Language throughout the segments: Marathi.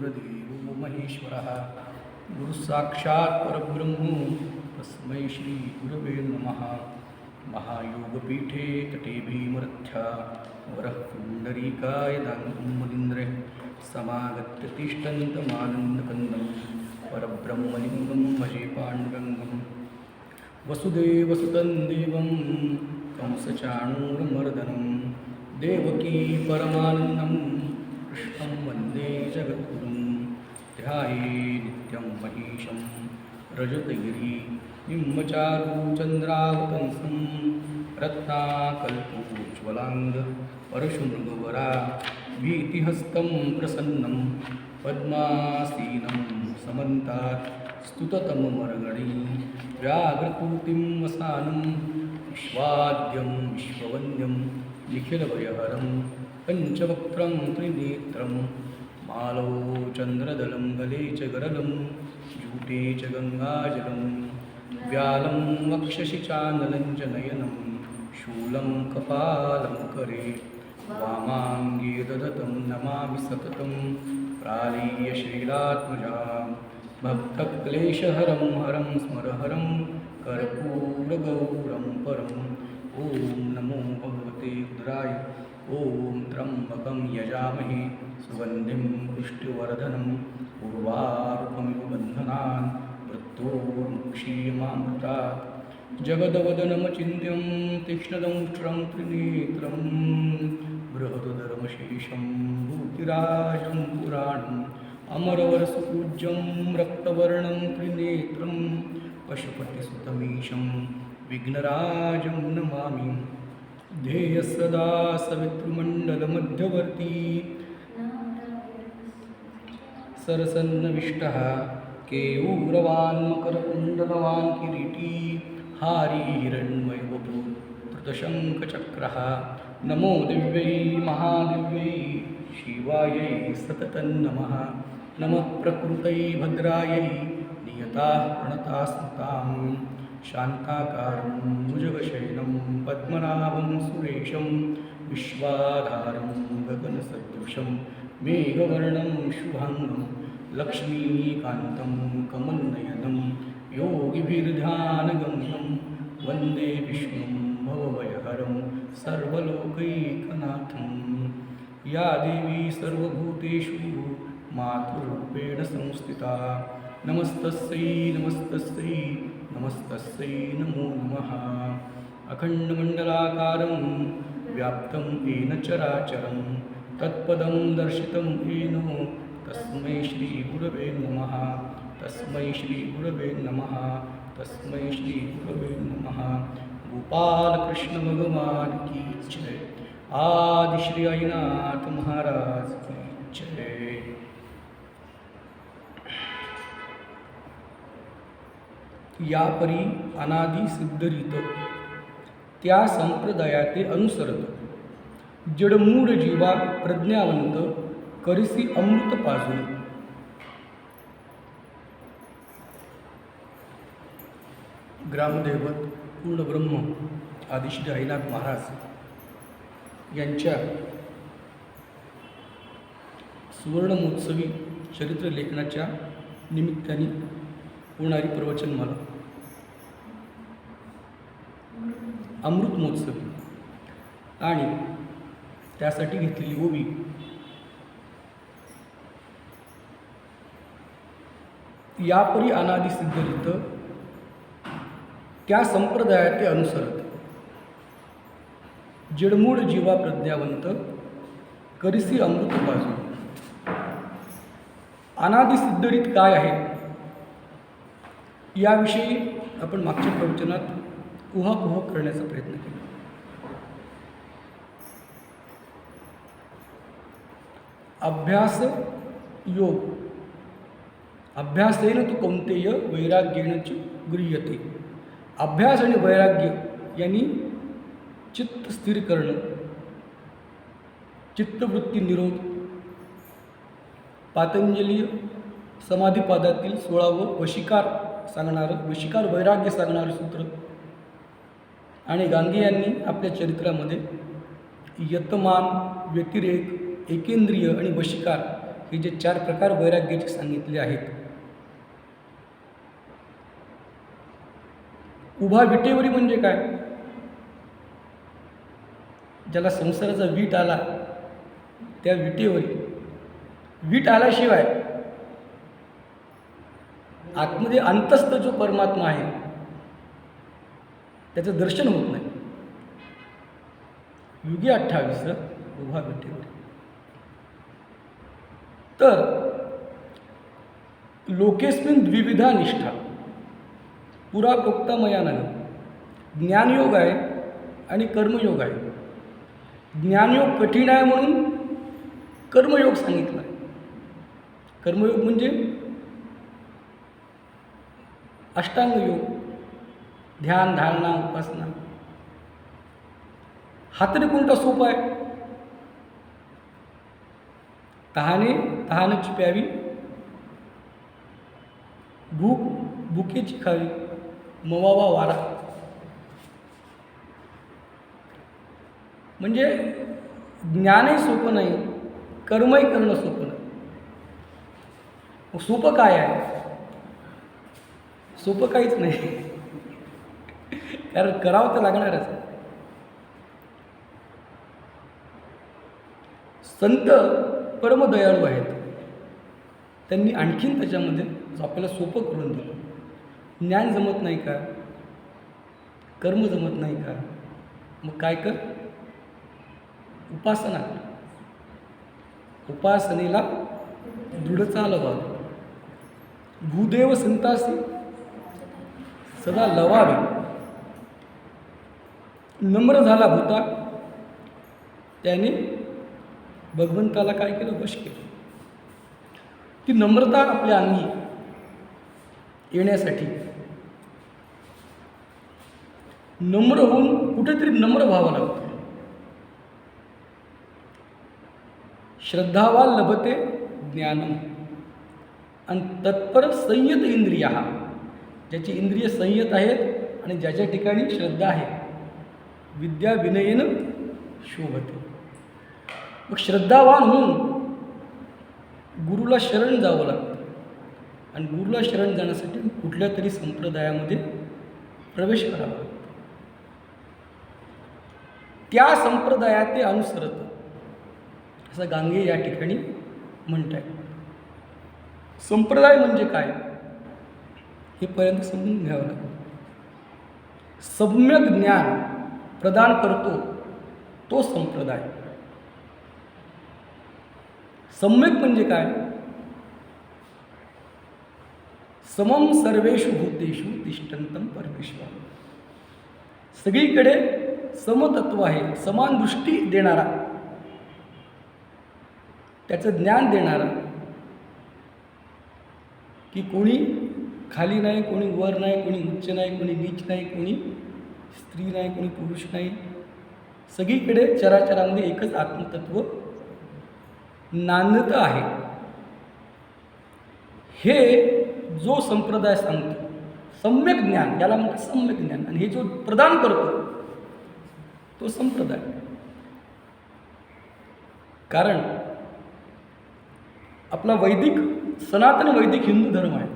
गुरुर्देवो महेश्वरः गुरुसाक्षात् परब्रह्म तस्मै श्री गुरवे नमः। महायोगपीठे तटे भीमरथ्या वरः पुण्डरीकाय दाङ्गुमलिन्द्रे समागत्य तिष्ठन्तमानन्दकन्दं परब्रह्मलिङ्गं भजे पाण्डुरङ्गं वसुदेवसुतं देवं कंसचाणूरमर्दनं देवकी परमानन्दं कृष्णं वन्दे जगद्गुरुं ध्याये नित्यं महेशं रजतगिरि निम्बचारुचन्द्रावतंसं रत्नाकल्पोज्ज्वलाङ्ग परशुमृगवरा भीतिहस्तं प्रसन्नं पद्मासीनं समन्तात् स्तुततममर्गणि व्याघ्रपूतिं वसानं विश्वाद्यं विश्ववन्द्यं निखिलभयहरं पञ्चवक्त्रं त्रिनेत्रं मालो चन्द्रदलं गले च गरलं जूटे च गङ्गाजलं व्यालं वक्षसि चानलं च नयनं शूलं कपालं करे वामाङ्गे दधतं नमामि सततं प्रालीयशैलात्मजां भक्तक्लेशहरं हरं स्मरहरं कर्पूरगौरं परम् ॐ नमो भगवते रुद्राय ॐ त्र्यम्बकं यजामहे सुगन्धिं पुष्टिवर्धनं उर्वारुकमिव बन्धनान् मृत्योर्मुक्षीयमामृतात् जगदवदनमचिन्त्यं तीक्ष्णदंष्ट्रं त्रिनेत्रं बृहदधर्मशेषं भूतिराजं पुराणम् अमरवरसुपूज्यं रक्तवर्णं त्रिनेत्रं पशुपतिसुतमीशं विघ्नराजं नमामि। ध्येयः सदा सवितृमण्डलमध्यवर्ती सरसन्नविष्टः केयूरवान् मकरकुण्डलवान् किरीटी हारी हिरण्मयवपुत्रशङ्खचक्रः नमो दिव्यै महादिव्यै शिवायै सततं नमः। नमः प्रकृतै भद्रायै नियताः प्रणताः स्मृतां शान्ताकारं भुजगशयनं पद्मनाभं सुरेशं विश्वाधारं गगनसदृशं मेघवर्णं शुभाङ्गं लक्ष्मीकान्तं कमलनयनं योगिभिर्ध्यानगम्यं वन्दे विष्णुं भवभयहरं सर्वलोकैकनाथं। या देवी सर्वभूतेषु मातृरूपेण संस्थिता नमस्तस्यै नमस्तस्यै नमस्तस्यै नमो नमः। अखण्डमण्डलाकारं व्याप्तं येन चराचरं तत्पदं दर्शितं येन तस्मै श्रीगुरवे नमः। तस्मै श्रीगुरवे नमः। तस्मै श्रीगुरवे नमः। गोपालकृष्ण भगवान की जय। आदि श्री आईनाथ महाराज की जय। यापरी अनादि सिद्धरीत त्या संप्रदायाते अनुसरत जडमूढ जीवा प्रज्ञावंत करिसी अमृत पाजून। ग्रामदैवत पूर्णब्रह्म आदिश्री आईनाथ महाराज यांच्या सुवर्णमहोत्सवी चरित्र लेखनाच्या निमित्ताने होणारी प्रवचनमाला अमृत महोत्सवी आणि त्यासाठी घेतलेली ओवी यापरी अनादि सिद्धरीत त्या संप्रदायाते अनुसरत जडमूढ जीवा प्रज्ञावंत करिसी अमृत पाजू। अनादि सिद्धरीत काय आहे याविषयी आपण मागच्या प्रवचनात उहापोह करण्याचा प्रयत्न केला। अभ्यास योग अभ्यासेन तु कौंतेय वैराग्येन च गृह्यते। अभ्यास आणि वैराग्य यांनी चित्त स्थिर करणं, चित्तवृत्ती निरोध, पातंजलीय समाधीपादातील 16वं वशिकार सांगणारं वशिकार वैराग्य सांगणारं सूत्र आणि गांधी यांनी आपल्या चरित्रामध्ये यतमान, व्यतिरेक, एकेंद्रिय आणि वशिकार हे जे 4 प्रकार वैराग्याचे सांगितले आहेत. उभा विटेवरी म्हणजे काय? ज्याला संसाराचा वीट आला, त्या विटेवरी वीट आल्याशिवाय आतमध्ये अंतस्थ जो परमात्मा आहे त्याचं दर्शन होत नाही. युगी 28 उभा विटेवरी. तर लोकेस्मिन द्विविधा निष्ठा पुरा प्रोक्ता मया नघ. ज्ञानयोग आहे आणि कर्मयोग आहे. ज्ञानयोग कठीण आहे म्हणून कर्मयोग सांगितला आहे. कर्मयोग म्हणजे अष्टांग योग, ध्यान, धारणा, उपासना. हा तरी कोणता सोपा आहे? तहानेची प्यावी, भुकेची खावी, मवावा वारा. म्हणजे ज्ञानही सोपं नाही, कर्मही करणं सोपं नाही. मग सोपं काय आहे? सोपं काहीच नाही, कारण करावं तर लागणारच. संत परमदयाळू आहेत, त्यांनी आणखीन त्याच्यामध्ये आपल्याला सोपं करून दिलं. ज्ञान जमत नाही का? कर्म जमत नाही का? मग काय कर? उपासना कर. उपासनेला दृढ चाल व्हावी. भूदेव संतासी सदा लवावे. नम्र झाला भूता, त्याने भगवंताला काय केलं? वश केलं. ती नम्रता आपल्या अंगी येण्यासाठी नम्र होऊन कुठेतरी नम्र व्हावं लागतं. श्रद्धावा लभते ज्ञानम आणि तत्पर संयत इंद्रिया. ज्याची इंद्रिय संयत आहेत आणि ज्याच्या ठिकाणी श्रद्धा आहे, विद्या विनयेन शोभते. मग श्रद्धावान होऊन गुरुला शरण जावं लागतं. आणि गुरुला शरण जाण्यासाठी कुठल्या तरी संप्रदायामध्ये प्रवेश करावा लागतो. त्या संप्रदायात ते अनुसरत, असं गांगे या ठिकाणी म्हणत आहे. संप्रदाय म्हणजे काय हे पर्यंत समजून घ्यावं लागतं. सम्यक ज्ञान प्रदान करतो तो संप्रदाय. सम्यक म्हणजे काय? समम सर्वेषु भूतेषु तिष्ठन्तं परमेश्वर. सगळीकडे समतत्व आहे, समान दृष्टी देणारा, त्याचं ज्ञान देणारा, की कोणी खाली नाही, कोणी वर नाही, कोणी उच्च नाही, कोणी नीच नाही, कोणी स्त्री नाही, कोणी पुरुष नाही. सगळीकडे चराचरामध्ये एकच आत्मतत्व नांदत आहे. हे जो संप्रदाय सांगतो सम्यक ज्ञान, याला म्हणतात सम्यक ज्ञान, आणि हे जो प्रदान करतो तो संप्रदाय. कारण आपला वैदिक, सनातन वैदिक हिंदू धर्म आहे,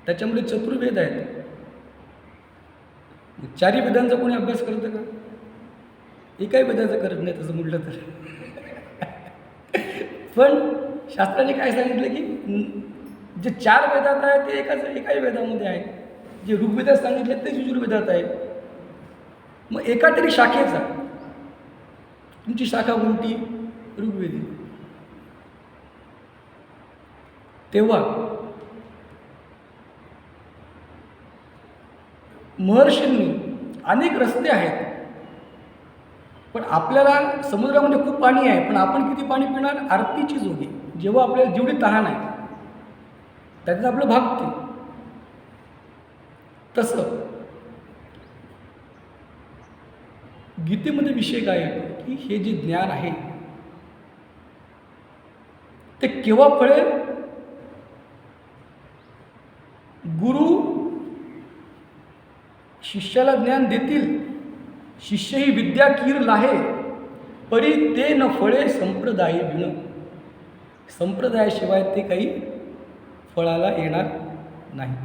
त्याच्यामध्ये चतुर्वेद आहेत. चारी वेदांचा कोणी अभ्यास करतं का? एकाही वेदाचा करत नाही तसं म्हटलं तर. पण शास्त्राने काय सांगितलं की जे 4 वेदात आहे ते एकाही वेदामध्ये आहे. जे ऋग्वेदात सांगितले ते यजुर्वेदात आहे. मग एका तरी शाखेचा, तुमची शाखा कोणती? ऋग्वेदी. तेव्हा महर्षींनी अनेक रस्ते आहेत, पण आपल्याला समुद्रामध्ये खूप पाणी आहे, पण आपण किती पाणी पिणार? आरतीची जोगी. जेव्हा आपल्याला जेवढी तहान आहे त्यातून आपलं भागते. तसं गीतेमध्ये विषय काय येतो की हे जे ज्ञान आहे ते केव्हा फळेल? गुरु शिष्याला ज्ञान देतील. शिष्य ही विद्या कीर लाहे, परी ते न फळे संप्रदाय विण. संप्रदायाशिवाय ते काही फळाला येणार नाही.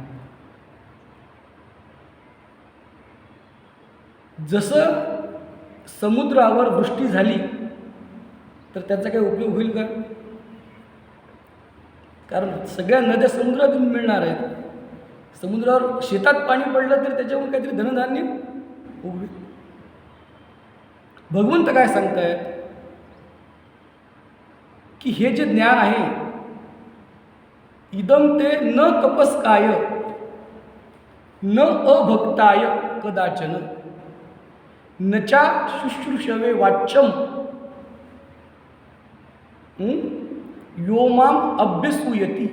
जसं समुद्रावर वृष्टी झाली तर त्याचा काही उपयोग होईल का? कारण सगळ्या नद्या समुद्रातून मिळणार आहेत. समुद्रावर शेतात पाणी पडलं तर त्याच्यावरून काहीतरी धनधान्य उगवेल. भगवंत काय सांगतायत की हे जे ज्ञान आहे, इदम ते न तपस्काय न अभक्ताय कदाचन नचा शुश्रूषवे वाच्यम योमाम अभ्यसूयती.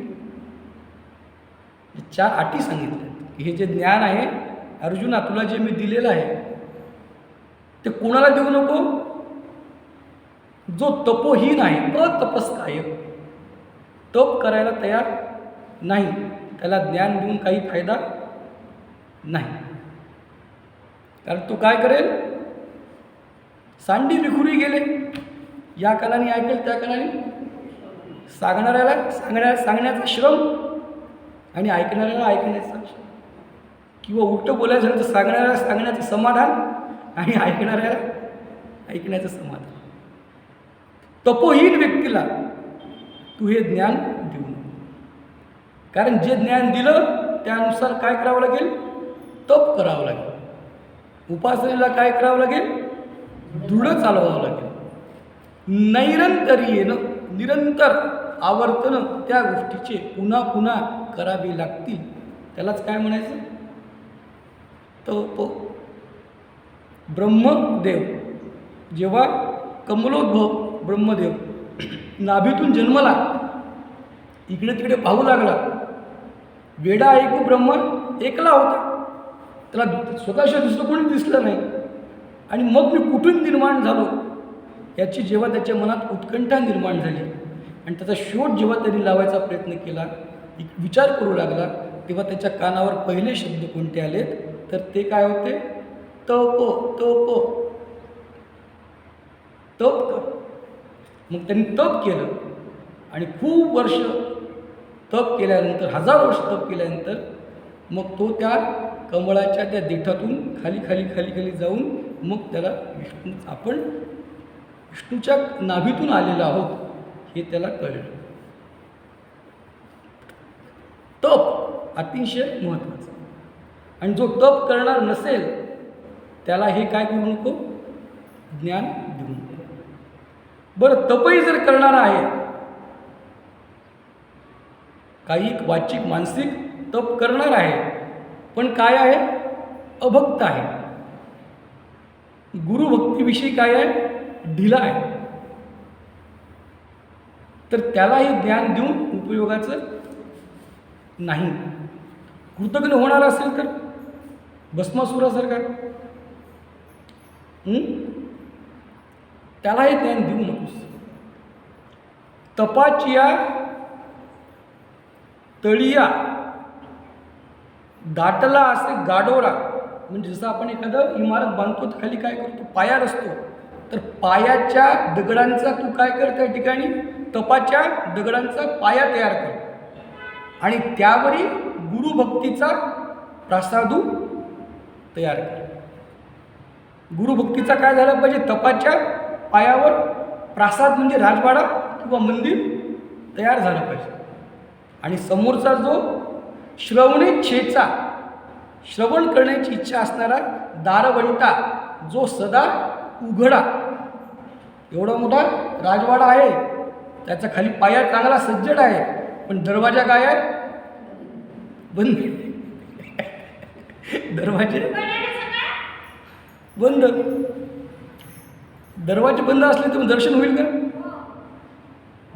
4 अटी सांगितल्या की हे जे ज्ञान आहे अर्जुना तुला जे मी दिलेलं आहे ते कोणाला देऊ नको? जो तपोहीन आहे, अतपस्काय, तप करायला तयार नाही, त्याला ज्ञान देऊन काही फायदा नाही. कारण तो काय करेल? सांडी विखुरी गेले, या कानाने ऐकेल त्या कानाने सांगण्याचा श्रम आणि ऐकणाऱ्याला ऐकण्याचा श्रम, किंवा उलटं बोलायचं झालं तर सांगण्याचं समाधान आणि ऐकणाऱ्याला ऐकण्याचं समाधान. तपोहीन व्यक्तीला तू हे ज्ञान देऊ नको. कारण जे ज्ञान दिलं त्यानुसार काय करावं लागेल? तप करावं लागेल. उपासनेला काय करावं लागेल? दृढ चालवावं लागेल. नैरंतर्येनं, निरंतर आवर्तन त्या गोष्टीचे पुन्हा पुन्हा करावे लागतील. त्यालाच काय म्हणायचं? तप. ब्रह्मदेव जेव्हा कमलोद्भव ब्रह्मदेव नाभीतून जन्मला, इकडे तिकडे पाहू लागला, वेडा ऐकू ब्रह्म एकला होता, त्याला स्वतःशिवाय दुसरं कोणी दिसलं नाही. आणि मग मी कुठून निर्माण झालो याची जेव्हा त्याच्या मनात उत्कंठा निर्माण झाली आणि त्याचा शोध जेव्हा त्यांनी लावायचा प्रयत्न केला, विचार करू लागला, तेव्हा त्याच्या कानावर पहिले शब्द कोणते आलेत तर ते काय होते? तप तप तप कर. मग त्यांनी तप केलं आणि खूप वर्ष तप केल्यानंतर, 1000 वर्ष तप केल्यानंतर मग तो त्या कमळाच्या त्या देठातून खाली खाली खाली खाली जाऊन मग त्याला आपण विष्णूच्या नाभीतून आलेलो आहोत हे त्याला कळलं. तप अतिशय महत्त्वाचं. आणि जो तप करणार नसेल त्याला हे काय करू नको? ज्ञान देऊ नको. बरं, तपही जर करणार आहे, काही वाचिक मानसिक तप करणार आहे, पण काय आहे? अभक्त आहे, गुरुभक्तीविषयी काय आहे? ढिला आहे, तर त्यालाही ज्ञान देऊन उपयोगाचं नाही. कृतज्ञ होणार असेल तर भस्मासुरासारखा त्यालाही ज्ञान देऊ नकोस. तपाचिया तळिया दाटला असे गाडोरा. म्हणजे जसं आपण एखादं इमारत बांधतो तर खाली काय करतो? पाया रचतो. तर पायाच्या दगडांचा तू काय कर? त्या ठिकाणी तपाच्या दगडांचा पाया तयार कर आणि त्यावरी गुरुभक्तीचा प्रासादू तयार कर. गुरुभक्तीचा काय झाला पाहिजे? तपाच्या पायावर प्रासाद म्हणजे राजवाडा किंवा मंदिर तयार झालं पाहिजे. आणि समोरचा जो श्रवणेच्छेचा, श्रवण करण्याची इच्छा असणारा दारवंटा, जो सदा उघडा, एवढा मोठा राजवाडा आहे, त्याचा खाली पाया चांगला सज्जड आहे, पण दरवाजा काय आहे? बंद. दरवाजे बंद. दरवाजे बंद असले तर दर्शन होईल का?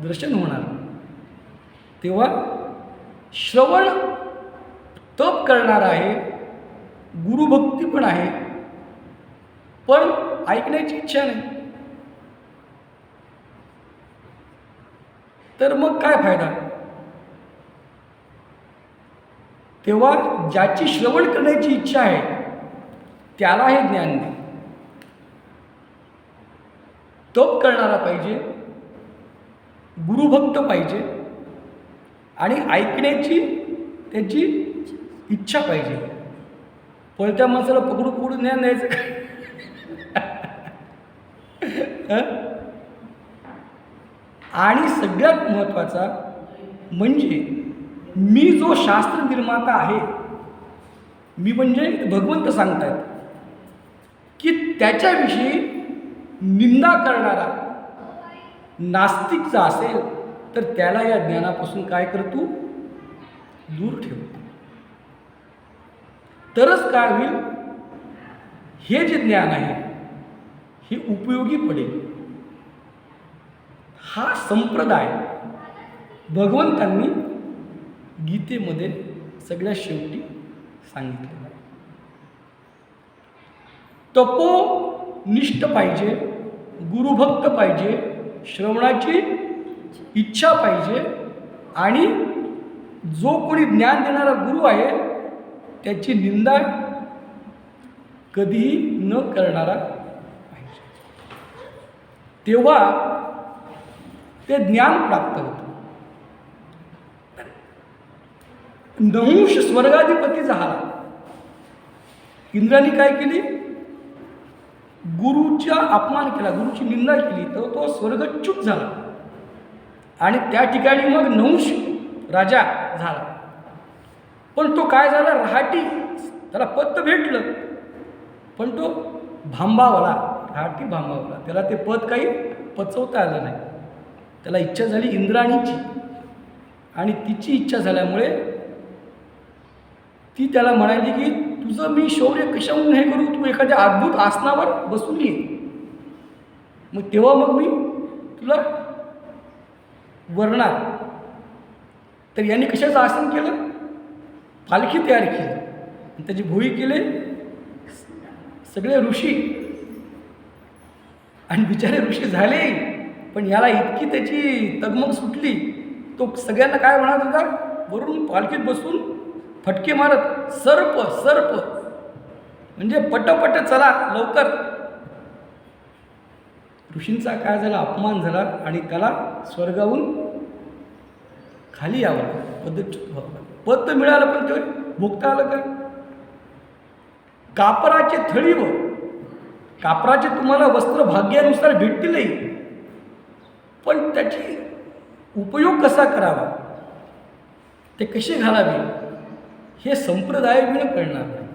दर्शन होणार. तेव्हा श्रवण तप करणार आहे, गुरुभक्ती पण आहे, पण ऐकण्याची इच्छा नाही, तर मग काय फायदा? तेव्हा ज्याची श्रवण करण्याची इच्छा आहे त्याला हे ज्ञान दे. तप करणारा पाहिजे, गुरुभक्त पाहिजे आणि ऐकण्याची त्याची इच्छा पाहिजे. पळत्या माणसाला पकडू पकडून ज्ञान द्यायचं आणि सगळ्यात महत्त्वाचा म्हणजे मी जो शास्त्र निर्माता आहे, मी म्हणजे भगवंत सांगतायत की त्याच्याविषयी निंदा करणारा नास्तिक जर असेल तर त्याला या ज्ञानापासून काय करतो, दूर ठेवतो. तरच काय होईल, हे जे ज्ञान आहे हे उपयोगी पडेल. हा संप्रदाय भगवंतांनी गीतेमध्ये सगळ्यात शेवटी सांगितलेला आहे. तपोनिष्ठ पाहिजे, गुरुभक्त पाहिजे, श्रवणाची इच्छा पाहिजे आणि जो कोणी ज्ञान देणारा गुरु आहे त्याची निंदा कधीही न करणारा पाहिजे. तेव्हा ते ज्ञान प्राप्त होतं. नहुष स्वर्गाधिपती झाला. इंद्राने काय केली, गुरुचा अपमान केला, गुरुची निंदा केली, तर तो स्वर्गच्युत झाला आणि त्या ठिकाणी मग नहुष राजा झाला. पण तो काय झाला, रहाटी. त्याला पद तर भेटलं पण तो भांबावला, रहाटी भांबावला. त्याला ते पद काही पचवता आलं नाही. त्याला इच्छा झाली इंद्राणीची आणि तिची इच्छा झाल्यामुळे ती त्याला म्हणाली की तुझं मी शौर्य कशाहून हे करू, तू एखाद्या अद्भुत आसनावर बसून ये, मग तेव्हा मग मी तुला वरणार. तर यांनी कशाचं आसन केलं, पालखी तयार केली आणि त्याची भोई केले सगळे ऋषी. आणि बिचारे ऋषी झाले पण याला इतकी त्याची तगमग सुटली, तो सगळ्यांना काय म्हणत होता, वरून पालखीत बसून फटके मारत, सर्प सर्प, म्हणजे पटपट चला लवकर. ऋषींचा काय झाला, अपमान झाला आणि त्याला स्वर्गाहून खाली यावं, पदच्युत व्हावं. पद तर मिळालं पण ते भोगता आलं काय. कापराचे थळी व कापराचे तुम्हाला वस्त्र भाग्यानुसार भेटतीलही, पण त्याची उपयोग कसा करावा, ते कसे घालावे हे संप्रदाय विण कळणार नाही.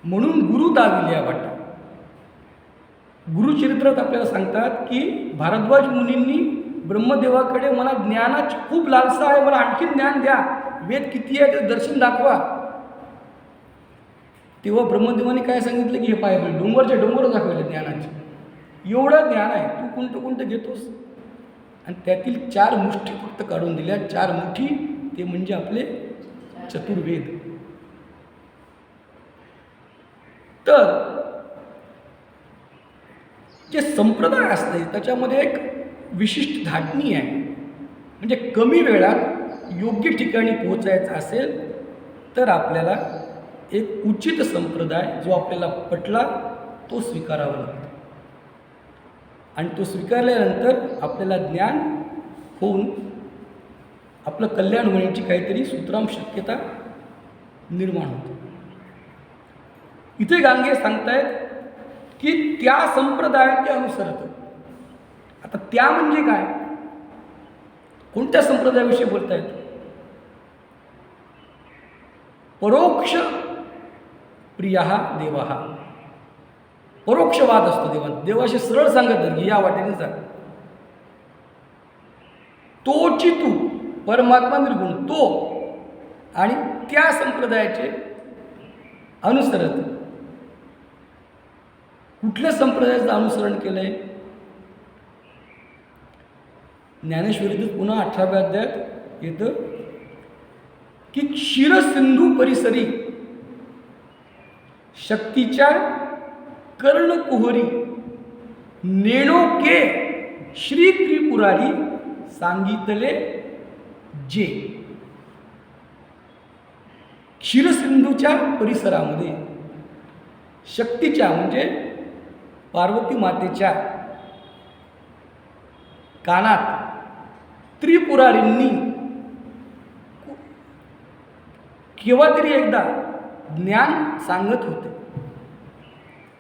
म्हणून गुरु दाविल्या वाटा. गुरुचरित्रात आपल्याला सांगतात की भारद्वाज मुनींनी ब्रह्मदेवाकडे मला ज्ञानाची खूप लालसा आहे, मला आणखी ज्ञान द्या, वेद किती आहे ते दर्शन दाखवा. तेव्हा ब्रह्मदेवाने काय सांगितलं की हे पाय डोंगरच्या डोंगर दाखवले ज्ञानाचे, एवढं ज्ञान आहे, तू कोणतं कोणतं घेतोस. आणि त्यातील 4 मुठी फक्त काढून दिल्या. 4 मुठी ते म्हणजे आपले चतुर्वेद. तर जे संप्रदाय असते त्याच्यामध्ये एक विशिष्ट धाटणी आहे. म्हणजे कमी वेळात योग्य ठिकाणी पोहोचायचं असेल तर आपल्याला एक उचित संप्रदाय जो आपल्याला पटला तो स्वीकारावा लागतो. आणि तो स्वीकारल्यानंतर आपल्याला ज्ञान होऊन आपलं कल्याण होण्याची काहीतरी सुतराम शक्यता निर्माण होते. इथे गांगे सांगतायत की त्या संप्रदायाचे अनुसरत. आता त्या म्हणजे काय, कोणत्या संप्रदायाविषयी बोलतायत. परोक्ष प्रिया देवा, परोक्षवाद असतो देवा, देवाशी सरळ सांगत की या वाटेने जा. तोची तू परमात्मा निर्गुण, तो आणि त्या संप्रदायाचे अनुसरत. कुठल्या संप्रदायाचं अनुसरण केलंय, ज्ञानेश्वरीतच पुन्हा 18व्या अध्यायात येतं की क्षीरसिंधू परिसरी शक्तीच्या कर्णकुहरी नेणोके श्री त्रिपुरारी सांगितले जे. क्षीरसिंधूच्या परिसरामध्ये शक्तीच्या म्हणजे पार्वती मातेच्या कानात त्रिपुरारींनी केव्हा तरी एकदा ज्ञान सांगत होते.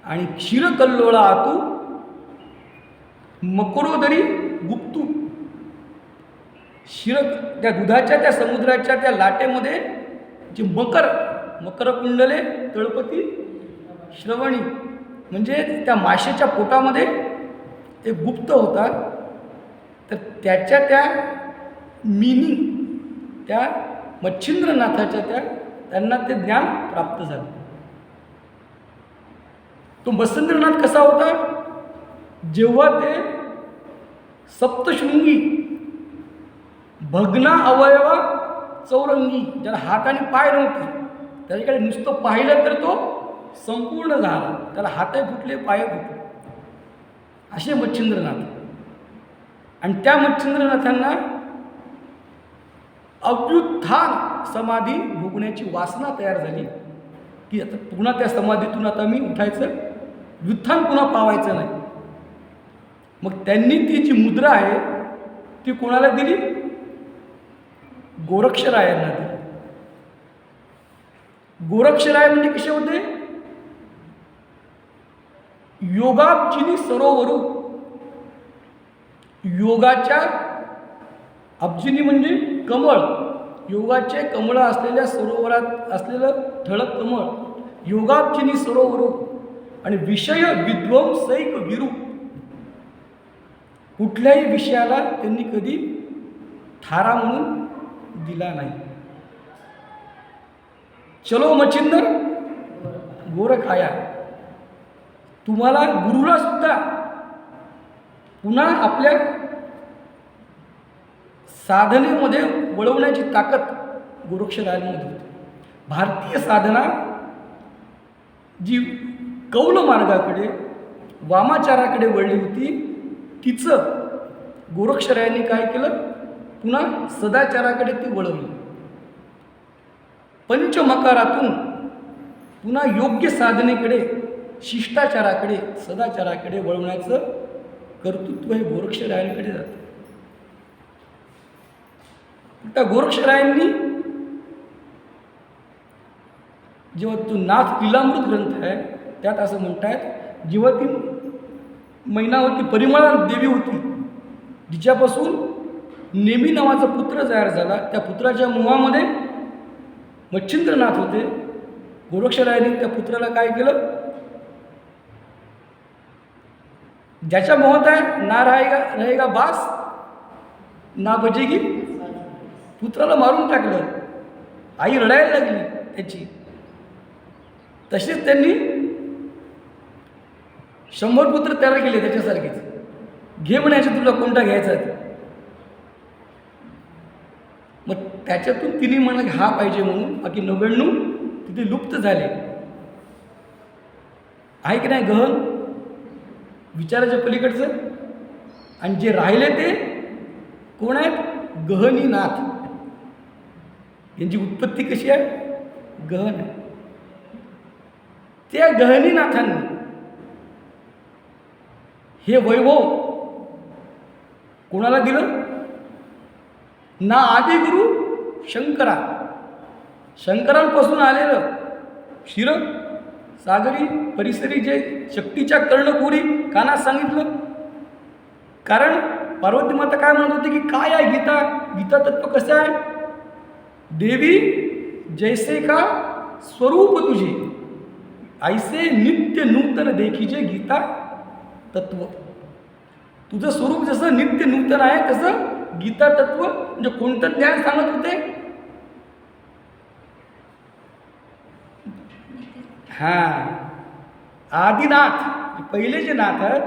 आणि क्षीरकल्लोळा आतू मकरोदरी गुप्तू, त्या दुधाच्या त्या समुद्राच्या त्या लाटेमध्ये जी मकरकुंडले तळपती श्रवणी, म्हणजे त्या माशेच्या पोटामध्ये एक गुप्त होता. तर त्याच्या त्या मिनिंग त्या मच्छिंद्रनाथाच्या त्यांना ते ज्ञान प्राप्त झालं. तो मत्स्येंद्रनाथ कसा होता? जेव्हा ते सप्तशृंगी भग्ना अवयवा चौरंगी, ज्याला हात आणि पाय नव्हते, त्याच्याकडे नुसतं पाहिलं तर तो संपूर्ण झाला, त्याला हातही फुटले पाय फुटले, असे मच्छिंद्रनाथ. आणि त्या मच्छिंद्रनाथांना अव्युत्थान समाधी भोगण्याची वासना तयार झाली की आता पुन्हा त्या समाधीतून आता मी उठायचं, व्युत्थान पुन्हा पावायचं नाही. मग त्यांनी ती जी मुद्रा आहे ती कोणाला दिली? गोरक्षरायांना दिली. गोरक्षराय म्हणजे कसे होते? योगाब्जिनी सरोवरू, योगाच्या अब्जिनी म्हणजे कमळ, योगाचे कमळ असलेल्या सरोवरात असलेलं ठळक कमळ, योगाब्जिनी सरोवरू. आणि विषय विद्वंसैक विरू, कुठल्याही विषयाला त्यांनी कधी थारा म्हणून दिला नाही. चलो मच्छिंदर गोरखाया, तुम्हाला गुरुला सुद्धा पुन्हा आपल्या साधनेमध्ये वळवण्याची ताकद गोरक्षरायांमध्ये होती. भारतीय साधना जी कौल मार्गाकडे वामाचाराकडे वळली होती, तिचं गोरक्षरायांनी काय केलं? पुन्हा सदाचाराकडे ती वळवली. पंचमकारातून पुन्हा योग्य साधनेकडे, शिष्टाचाराकडे, सदाचाराकडे वळवण्याचं कर्तृत्व हे गोरक्षरायांकडे जातं. त्या गोरक्षरायांनी जेव्हा तो नाथ लीलामृत ग्रंथ आहे त्यात असं म्हणतात, जेव्हा ती मैनावती परिमळा देवी होती, जिच्यापासून नेमी नावाचा पुत्र तयार झाला, त्या पुत्राच्या मुहामध्ये मच्छिंद्रनाथ होते. गोरक्षरायांनी त्या पुत्राला काय केलं? ज्याच्या मोहात आहे ना रहेगा बास ना बजेगी, पुत्राला मारून टाकलं. आई रडायला लागली त्याची. तसेच त्यांनी 100 पुत्र तयार केले त्याच्यासारखेच. घे म्हणायचे, तुला कोणता घ्यायचा आहे. मग त्याच्यातून तिने म्हणलं हा पाहिजे म्हणून, बाकी 99 तिथे लुप्त झाले. आहे की नाही गहन विचाराच्या पलीकडचं. आणि जे राहिले ते कोण आहेत? गहनीनाथ. यांची उत्पत्ती कशी आहे? गहन आहे. त्या गहनीनाथांनी हे वैभव कोणाला दिलं? ना आदिगुरु शंकरा, शंकरांपासून आलेलं क्षीर सागरी परिसरी जे शक्तीच्या कर्णपुरी कानात सांगितलं. कारण पार्वती माता काय म्हणत होती की काय आहे गीता? गीता तत्व कसं आहे? देवी जैसे का स्वरूप तुझे, ऐसे नित्य नूतन देखीजे गीता तत्व. तुझं स्वरूप जसं नित्य नूतन आहे तसं गीता तत्व म्हणजे कोणतं ज्ञान सांगत होते? आदिनाथ, पहिले जे नाथ आहेत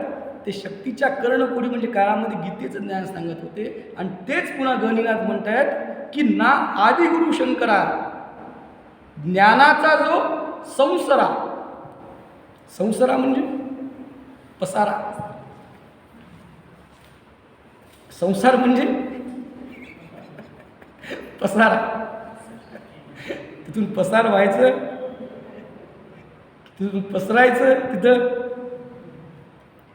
ते शक्तीच्या कर्णपुरी म्हणजे काळामध्ये गीतेचं ज्ञान सांगत होते. आणि तेच पुन्हा गहनीनाथ म्हणतायत की ना आदिगुरु शंकरा, ज्ञानाचा जो संसरा, संसरा म्हणजे पसारा, संसार म्हणजे पसारा, तिथून पसार व्हायचं, तिथून पसरायचं. तिथं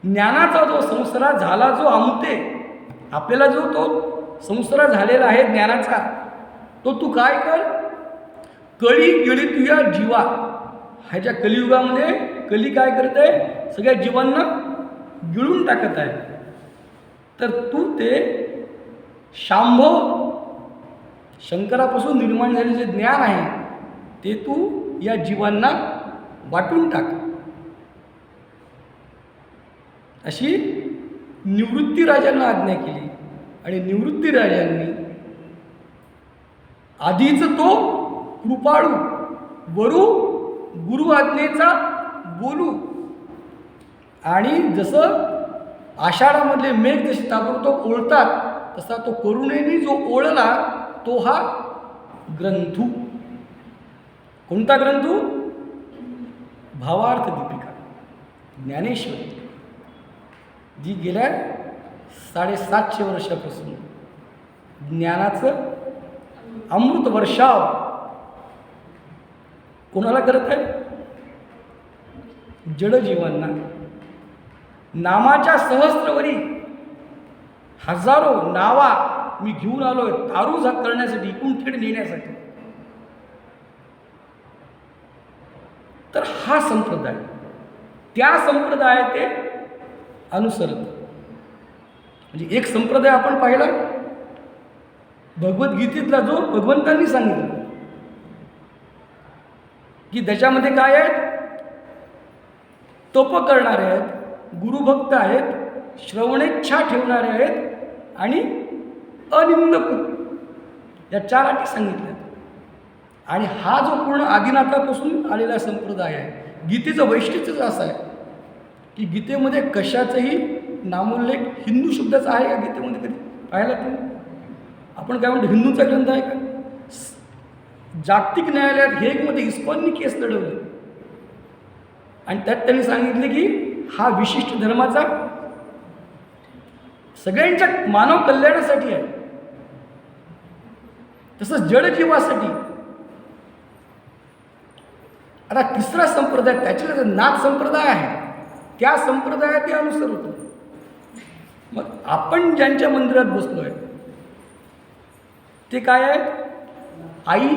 ज्ञानाचा जो संसारा झाला, जो आमते आपल्याला जो तो संसार झालेला आहे ज्ञानाचा, तो तू काय कर, कळी गिळी तुझ्या जीवा. ह्याच्या कलियुगामध्ये कली काय करत आहे, सगळ्या जीवांना गिळून टाकत आहे. तर तू ते शांभव शंकरापासून निर्माण झालेले जे ज्ञान आहे ते तू या जीवांना वाटून टाक. अशी निवृत्ती राजांना आज्ञा केली. आणि निवृत्ती राजांनी आधीच तो कृपाळू वरू गुरु आज्ञेचा बोलू. आणि जसं आषाढामधले मेघ जसे ताबडतोब ओळतात तसा तो करुणेने जो ओळला तो हा ग्रंथू. कोणता ग्रंथू? भावार्थ दीपिका ज्ञानेश्वरी, जी गेल्या 750 वर्षापासून ज्ञानाचं अमृत वर्षाव कोणाला करत आहे? जडजीवांना. नामाच्या सहस्त्रवरी हजारो नावा मी घेऊन आलोय तारू करण्यासाठी, इकडून तिकडे नेण्यासाठी. तर हा संप्रदाय, त्या संप्रदाय ते अनुसरत. म्हणजे एक संप्रदाय आपण पाहिला भगवद्गीतेतला, जो भगवंतांनी सांगितलं की त्याच्यामध्ये काय आहेत, तप करणारे आहेत, गुरुभक्त आहेत, श्रवणेच्छा ठेवणारे आहेत आणि अनिंदक, या 4 अटी सांगितल्या. आणि हा जो पूर्ण आदिनाथापासून आलेला संप्रदाय आहे, गीतेचं वैशिष्ट्यच असं आहे की गीतेमध्ये कशाचाही नामोल्लेख हिंदू शब्दाचा आहे का गीतेमध्ये कधी पाहायला तुम्ही? आपण काय म्हणतो, हिंदूंचा ग्रंथ आहे का? जागतिक न्यायालयात हेगमध्ये इस्कॉननी केस लढवली आणि त्यात त्यांनी सांगितले की हा विशिष्ट धर्माचा सगळ्यांच्या मानव कल्याणासाठी आहे. तसंच जडजीवासाठी. आता तिसरा संप्रदाय, त्याच्यात नाथ संप्रदाय आहे, त्या संप्रदायात ते अनुसर होतं. मग आपण ज्यांच्या मंदिरात बसलो आहे ते काय आहे? आई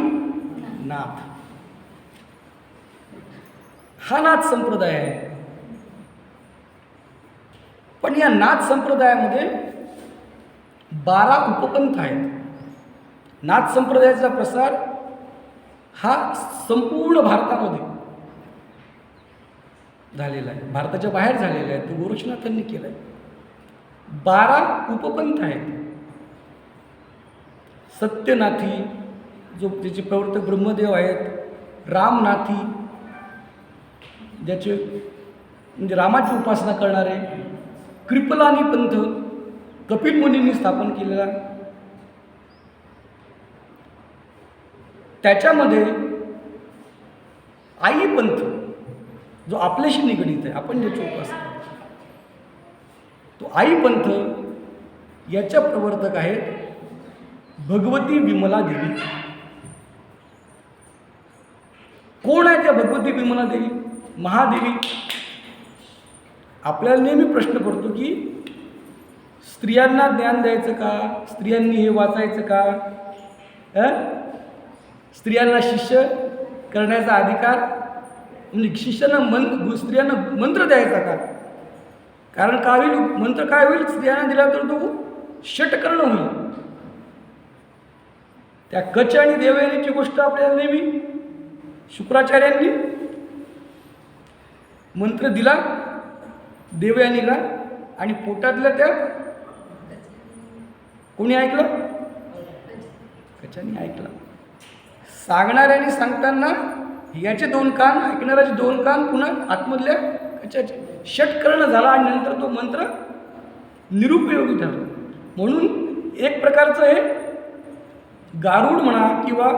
नाथ. हा नाथ संप्रदाय आहे. पण या नाथ संप्रदायामध्ये 12 उपपंथ आहेत. नाथ संप्रदायाचा प्रसार हा संपूर्ण भारतामध्ये झालेला आहे, भारताच्या बाहेर झालेला आहे. तो गोरक्षनाथांनी केला आहे. 12 उपपंथ आहेत. सत्यनाथी, जो ज्याचे प्रवर्तक ब्रह्मदेव आहेत, रामनाथी, ज्याचे म्हणजे रामाची उपासना करणारे, कृपलानी पंथ, कपिल मुनींनी स्थापन केलेला. त्याच्यामध्ये आई पंथ, जो आपल्याशी निगडीत आहे, आपण ज्याची उपासना, तो आई पंथ, याच्या प्रवर्तक आहेत भगवती विमला देवी. कोण आहे त्या भगवती विमला देवी? महादेवी. आपल्याला नेहमी प्रश्न पडतो की स्त्रियांना ज्ञान द्यायचं का, स्त्रियांनी हे वाचायचं का, स्त्रियांना शिष्य करण्याचा अधिकार, म्हणजे शिष्यांना स्त्रियांना मंत्र द्यायचा का? कारण काय होईल, मंत्र काय होईल, स्त्रियांना दिला तर तो षटकर्ण होईल. त्या कच आणि देवयानीची गोष्ट आपल्याला नेहमी शुक्राचार्यांनी मंत्र दिला देवयानीला आणि पोटातल्या त्या कोणी ऐकलं? कचानी ऐकलं. सांगणाऱ्याने सांगताना याचे 2 कान, ऐकणाऱ्याचे 2 कान, पुन्हा आतमधल्या कचाचे षटकर्ण झाला आणि नंतर तो मंत्र निरुपयोगी ठरला. म्हणून एक प्रकारचं हे गारुड म्हणा किंवा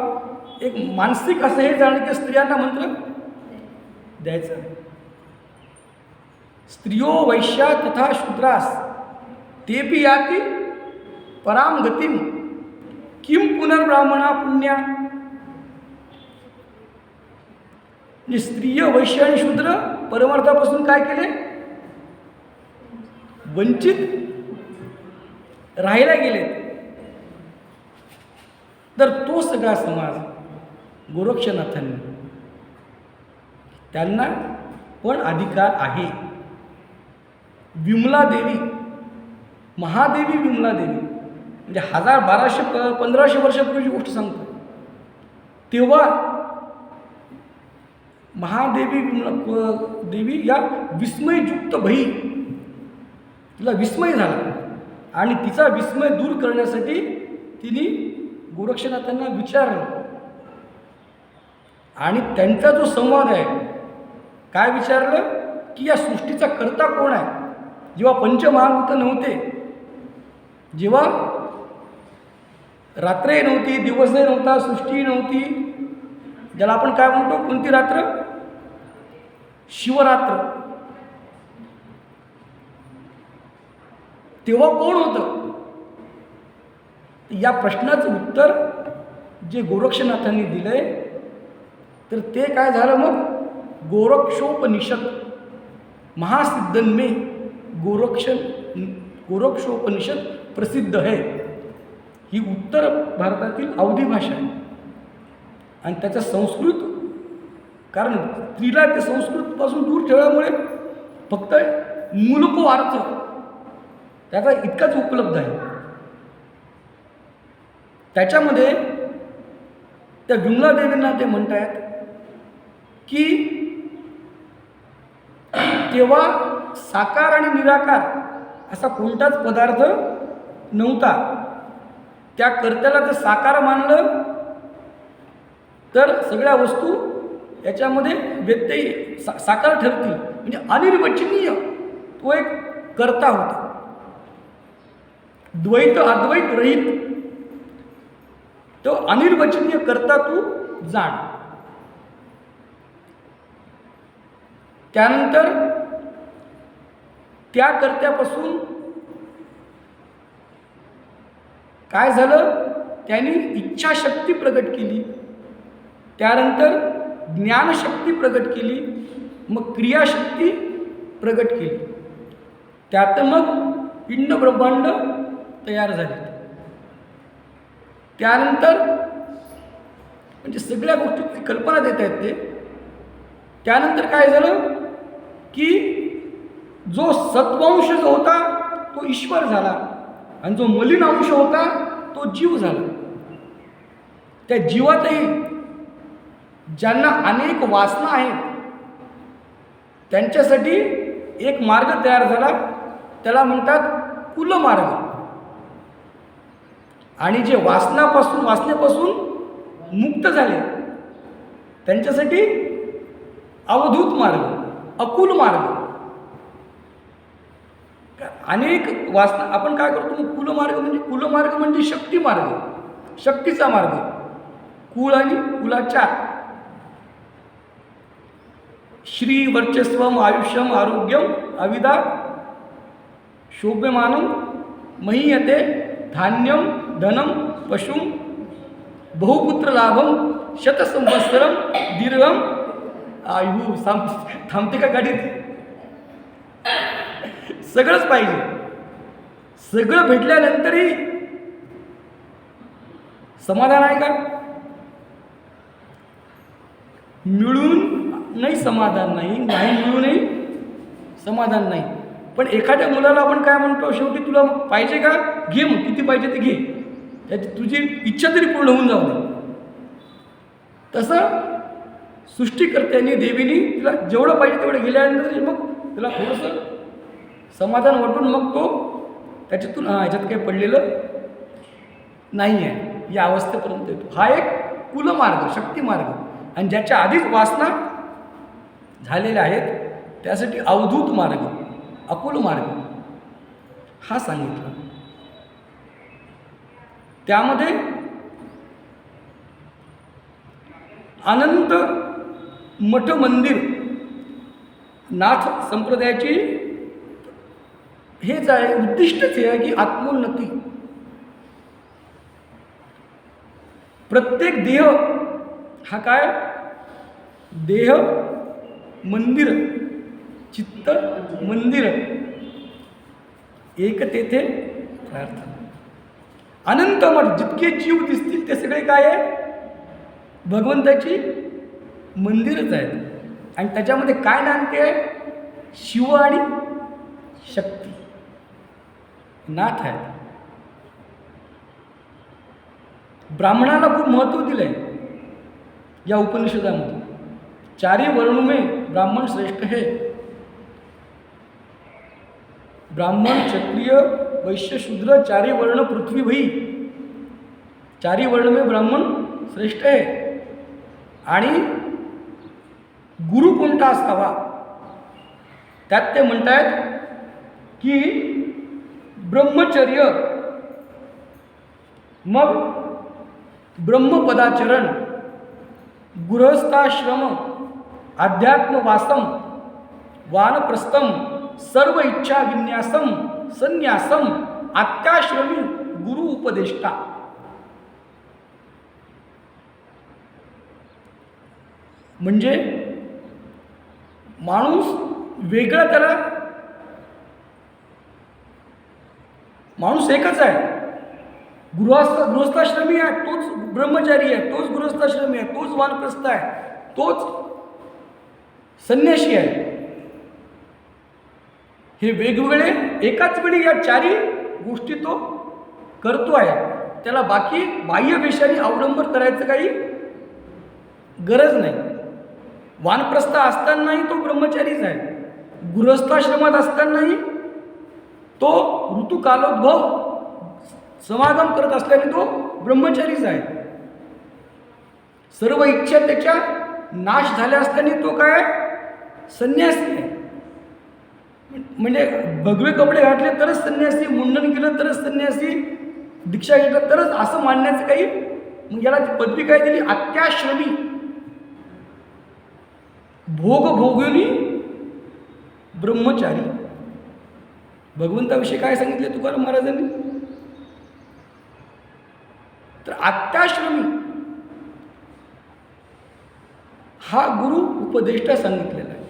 एक मानसिक असं हे जाणं की स्त्रियांना मंत्र द्यायचं. स्त्रियो वैश्या तथा शूद्रास तेपि याती पराम गतिम किम पुनर्ब्राह्मणा पुण्या. म्हणजे स्त्रिय वैश्य आणि शूद्र परमार्थापासून काय केले? वंचित राहायला गेलेत. तर तो सगळा समाज गोरक्षनाथांनी त्यांना पण अधिकार आहे. विमला देवी, महादेवी विमला देवी, म्हणजे 1200-1500 वर्षापूर्वीची गोष्ट सांगतो. तेव्हा महादेवी विमला देवी या विस्मययुक्त भई, तिला विस्मय झाला आणि तिचा विस्मय दूर करण्यासाठी तिने गोरक्षनाथांना विचारलं. आणि त्यांचा जो संवाद आहे, काय विचारलं की या सृष्टीचा कर्ता कोण आहे. जेव्हा पंचमहाभूत नव्हते, जेव्हा रात्रही नव्हती, दिवसही नव्हता, सृष्टीही नव्हती, ज्याला आपण काय म्हणतो, कोणती रात्र, शिवरात्र, तेव्हा कोण होतं. या प्रश्नाचं उत्तर जे गोरक्षनाथांनी दिलंय, तर ते काय झालं मग, गोरक्षोपनिषद, महासिद्धन्मे गोरक्षोपनिषद प्रसिद्ध आहे. ही उत्तर भारतातील अवधी भाषा आहे आणि त्याचा संस्कृत, कारण स्त्रीला ते संस्कृतपासून दूर ठेवल्यामुळे फक्त मूलको अर्थ त्याचा इतकाच उपलब्ध आहे. त्याच्यामध्ये त्या विमला देवींना ते म्हणतायत की तेव्हा साकार आणि निराकार असा कोणताच पदार्थ नव्हता. त्या कर्त्याला जर साकार मानलं तर सगळ्या वस्तू याच्यामध्ये व्यत्यय साकार ठरतील, म्हणजे अनिर्वचनीय तो एक कर्ता होता. द्वैत अद्वैत रहित तो अनिर्वचनीय कर्ता तू जाण. त्यानंतर त्या कर्त्यापासून काय झालं, त्यांनी इच्छाशक्ती प्रगट केली, त्यानंतर ज्ञानशक्ती प्रगट केली, मग क्रियाशक्ती प्रगट केली. त्यात मग पिंड ब्रह्मांड तयार झाले. त्यानंतर म्हणजे सगळ्या गोष्टीची कल्पना देत आहेत ते. त्यानंतर काय झालं की जो सत्वांश जो होता तो ईश्वर झाला आणि जो मलिन अंश होता तो जीव झाला. त्या जीवातही ज्यांना अनेक वासना आहेत त्यांच्यासाठी एक मार्ग तयार झाला, त्याला म्हणतात कुलमार्ग. आणि जे वासनेपासून मुक्त झाले त्यांच्यासाठी अवधूत मार्ग, अकुल मार्ग. अनेक वासना आपण काय करतो, कुलमार्ग म्हणजे शक्ती मार्ग, शक्तीचा मार्ग. कुळ आणि कुलाच्या श्री वर्चस्वम आयुष्यम आरोग्यम अविदा शोभ्यमानम महीयते धान्यम धनम पशुम बहुपुत्र लाभम शतसंवत्सरम दीर्घम आयु. थांबते का गाडीत? सगळंच पाहिजे. सगळं भेटल्यानंतरही समाधान आहे का? मिळून नाही समाधान नाही, नाही मिळूनही समाधान नाही. पण एखाद्या मुलाला आपण काय म्हणतो, शेवटी तुला पाहिजे का, घे, मग किती पाहिजे ते घे, त्याची तुझी इच्छा तरी पूर्ण होऊन जाऊ दे. तसं सृष्टीकर्त्यांनी देवीनी तिला जेवढं पाहिजे तेवढं गेल्यानंतर मग तिला थोडंसं समाधान वाटून मग तो त्याच्यातून ह्याच्यात काही पडलेलं नाही आहे या अवस्थेपर्यंत येतो. हा एक कुलमार्ग, शक्तिमार्ग. आणि ज्याच्या आधीच वासना झालेल्या आहेत त्यासाठी अवधूत मार्ग, अकुल मार्ग हा सांगितला. त्यामध्ये अनंत मठ मंदिर नाथ संप्रदायाची हेच आहे, उद्दिष्टच हे आहे की आत्मोन्नती. प्रत्येक देह हा काय, देह मंदिर, चित्त मंदिर, एक तेथे प्रार्थना. अनंत मठ जितके जीव दिसतील ते सगळे काय आहे? भगवंताची मंदिरच आहेत. आणि त्याच्यामध्ये काय नांदते आहे? शिव आणि शक्ती नाथ आहेत. ब्राह्मणाला खूप महत्त्व दिलं आहे या उपनिषदामध्ये. चारी वर्णों में ब्राह्मण श्रेष्ठ है. ब्राह्मण, क्षत्रिय, वैश्य, शूद्र चारी वर्ण पृथ्वी भई. चारी वर्ण में ब्राह्मण श्रेष्ठ है. आणि गुरु कोणता असावा त्यात ते म्हणतायत की ब्रह्मचर्य, मग ब्रह्मपदाचरण, गृहस्थाश्रम, अध्यात्मवासम, वानप्रस्थम, सर्व इच्छा विन्यासम, संन्यासम, आत्याश्रमी, गुरु उपदेष्टा. म्हणजे माणूस वेगळा, त्याला माणूस एकच आहे. गृहस्थाश्रमी आहे तोच ब्रह्मचारी आहे, तोच गृहस्थाश्रमी आहे, तोच वानप्रस्थ आहे, तोच संन्यासी आहे. हे वेगवेगळे एकाच वेळी या चारी गोष्टी तो करतो आहे. त्याला बाकी बाह्य वेशाने अवलंबन करायचं काही गरज नाही. वानप्रस्थ असतानाही तो ब्रह्मचारीच आहे, गृहस्थाश्रमात असतानाही तो ऋतुकालोद्भव समागम करत असल्याने तो ब्रह्मचारीच आहे. सर्व इच्छा त्याच्या नाश झाल्या असल्याने तो काय? संन्यासी आहे. म्हणजे भगवे कपडे घातले तरच संन्यासी, मुंडन केलं तरच संन्यासी, दीक्षा घेतलं तरच, असं मानण्याचं काही. मग याला ती पदवी काय दिली? अत्याश्रमी. भोग भोगिनी ब्रह्मचारी. भगवंताविषयी काय सांगितले तुकाराम महाराजांनी? तर अत्याश्रमी हा गुरु उपदेष्टा सांगितलेला आहे.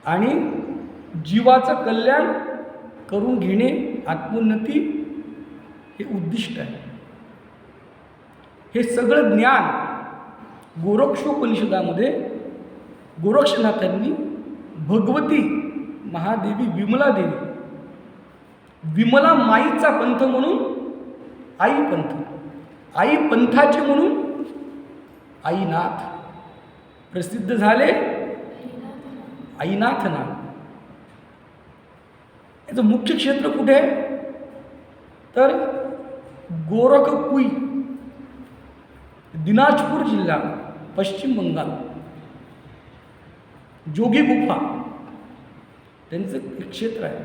आणि जीवाचं कल्याण करून घेणे, आत्मोन्नती हे उद्दिष्ट आहे. हे सगळं ज्ञान गोरक्षोपनिषदामध्ये गोरक्षनाथांनी भगवती महादेवी विमला देवी, विमला माईचा पंथ म्हणून आई पंथ, आई पंथाचे म्हणून आईनाथ प्रसिद्ध झाले. आईनाथ नाम. याचं मुख्य क्षेत्र कुठे आहे? तर गोरखपुई, दिनाजपूर जिल्हा, पश्चिम बंगाल. जोगी गुफा त्यांचं एक क्षेत्र आहे.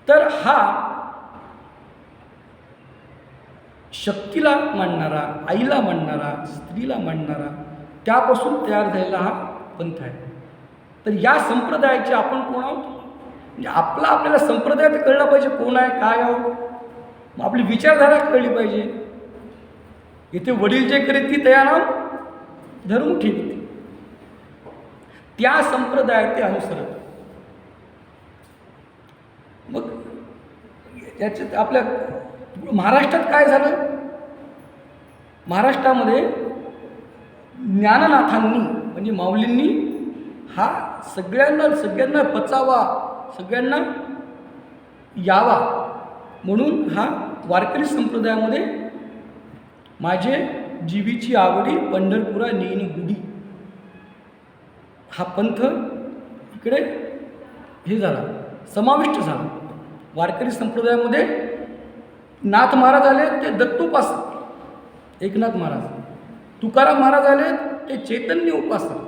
तर हा शक्तीला मानणारा, आईला मानणारा, स्त्रीला मानणारा, त्यापासून तयार झालेला हा पंथ आहे. तर या संप्रदायाचे आपण कोण आहोत? म्हणजे आपल्याला संप्रदाय तर कळला पाहिजे, कोण आहे, काय आहोत. मग आपली विचारधारा कळली पाहिजे. इथे वडील जे करीत ती तया नाम धर्म ठेवते, त्या संप्रदायात ते अनुसरत. मग याच्यात आपल्या महाराष्ट्रात काय झालं? महाराष्ट्रामध्ये ज्ञाननाथांनी म्हणजे माऊलींनी हा सगळ्यांना पचावा, सगळ्यांना यावा म्हणून हा वारकरी संप्रदायामध्ये माझे जीवीची आवडी पंढरपुरा नेईन गुढी हा पंथ इकडे हे झाला, समाविष्ट झाला. वारकरी संप्रदायामध्ये नाथ महाराज आले ते दत्तोपासक, एकनाथ महाराज. तुकाराम महाराज आले ते चैतन्य उपासक.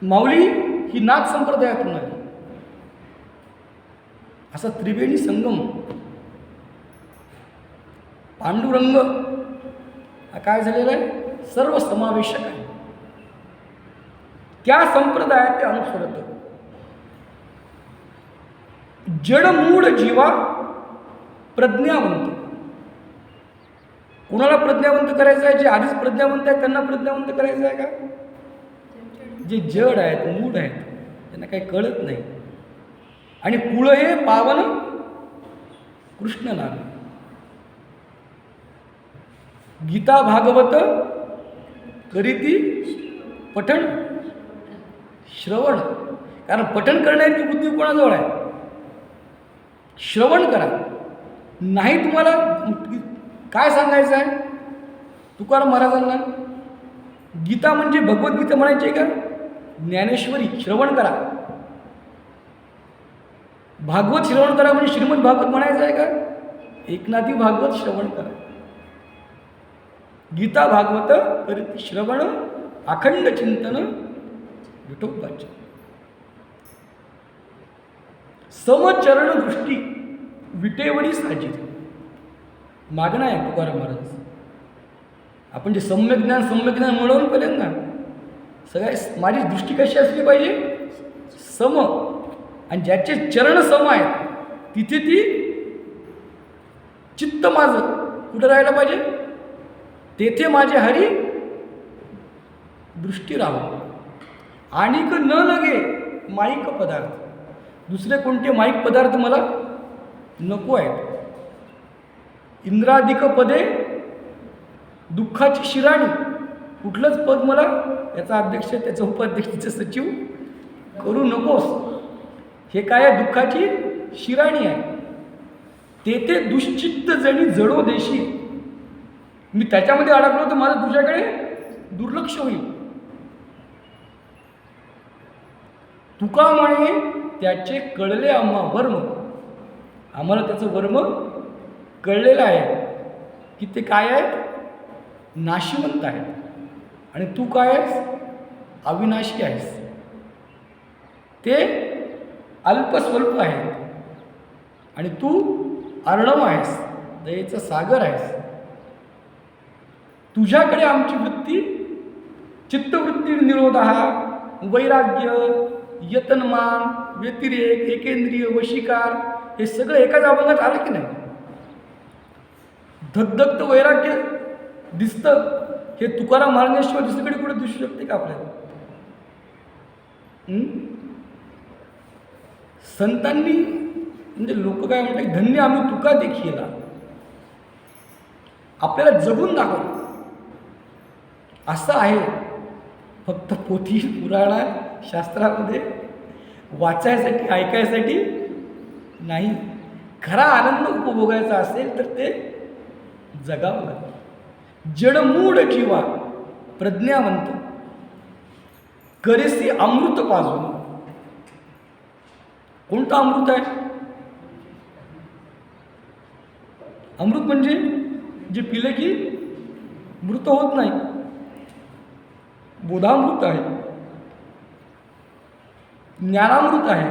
माऊली ही नाथ संप्रदायातून आली. असा त्रिवेणी संगम. पांडुरंग हा काय झालेला आहे? सर्व समावेशक आहे. त्या संप्रदायात ते अनुसरत. जडमूढ जीवा प्रज्ञावंत. कोणाला प्रज्ञावंत करायचं आहे? जे आधीच प्रज्ञावंत आहेत त्यांना प्रज्ञावंत करायचं आहे का? जे जड आहेत, मूढ आहेत, त्यांना काही कळत नाही. आणि कुळ हे पावन कृष्ण नाम. गीता भागवत करीती पठण श्रवण. कारण पठण करण्याची बुद्धी कोणाजवळ आहे? श्रवण करा. नाही तुम्हाला काय सांगायचं आहे तुकाराम महाराजांना? गीता म्हणजे भगवद्गीता म्हणायची आहे का? ज्ञानेश्वरी श्रवण करा. भागवत श्रवण करा म्हणजे श्रीमद भागवत म्हणायचं आहे का? एकनाथी भागवत श्रवण करा. गीता भागवत करीत श्रवण अखंड चिंतन विठोबाचे. समचरण दृष्टी विटेवरी साजित. मागणं आहे तुकाराम महाराज. आपण जे सम्यक ज्ञान मिळवून पाहिजे ना, सगळ्या माझी दृष्टी कशी असली पाहिजे? सम. आणि ज्याचे चरण सम आहेत तिथे ती चित्त माझं कुठं राहायला पाहिजे? तेथे माझे हरी दृष्टी राहू. आणिक न लगे माईक पदार्थ. दुसरे कोणते माईक पदार्थ मला नको आहेत. इंद्रादिक पदे दुःखाची शिराणी. कुठलंच पद मला याचा अध्यक्ष त्याचा उपाध्यक्ष त्याचं सचिव करू नकोस. हे काय आहे? दुःखाची शिराणी आहे. तेथे दुश्चित्त जणी जडो देशी. मी त्याच्यामध्ये अडकलो तर माझं तुझ्याकडे दुर्लक्ष होईल. तुका म्हणे त्याचे कळले आम्हा वर्म. आम्हाला त्याचं वर्म कळलेलं आहे की ते काय आहेत? नाशिवंत आहेत. आणि तू काय आहेस? अविनाशी आहेस. ते अल्पस्वल्प आहेत आणि तू अर्णव आहेस, दयेचा सागर आहेस. तुझ्याकडे आमची वृत्ती चित्तवृत्ती निरोध वैराग्य यतनमान व्यतिरेक एकेंद्रिय वशीकार हे सगळं एकाच अभंगात आलं की नाही? धगधगत वैराग्य दिसतं. हे तुकाराम महाराजांशिवाय दुसरीकडे कुठे दिसू शकते का आपल्याला? संतांनी म्हणजे लोक काय म्हणतात, धन्य आम्ही तुका देखील. आपल्याला जगून दाखवलं असं आहे. फक्त पोथी पुराणात शास्त्रामध्ये वाचायसाठी ऐकायसाठी नाही. खरा आनंद उपभोगायचा असेल तर ते जगावं लागतं. जडमूढ जीवा प्रज्ञावंत करेसी अमृत पाजून. कोणतं अमृत आहे? अमृत म्हणजे जे पिले की मृत होत नाही. बोधामृत आहे, ज्ञानामृत आहे,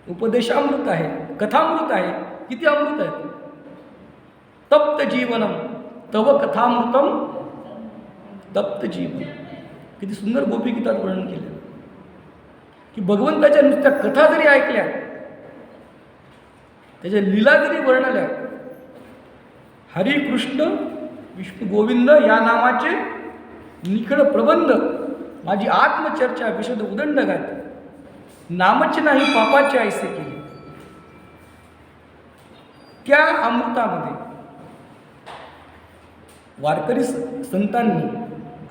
उपदेशामृत आहे, कथामृत आहे. किती अमृत आहे? तप्त जीवनम तव कथामृतम तप्त जीवन. किती सुंदर गोपीगीतात वर्णन केलं की भगवंताच्या नुसत्या कथा जरी ऐकल्या, त्याच्या लीला जरी वर्णल्या, हरी कृष्ण विष्णू गोविंद या नामाचे निखळ प्रबंध, माझी आत्मचर्चा विशद उदंड घात, नामचे नाही पापाचे ऐसे केले. त्या अमृतामध्ये वारकरी संतांनी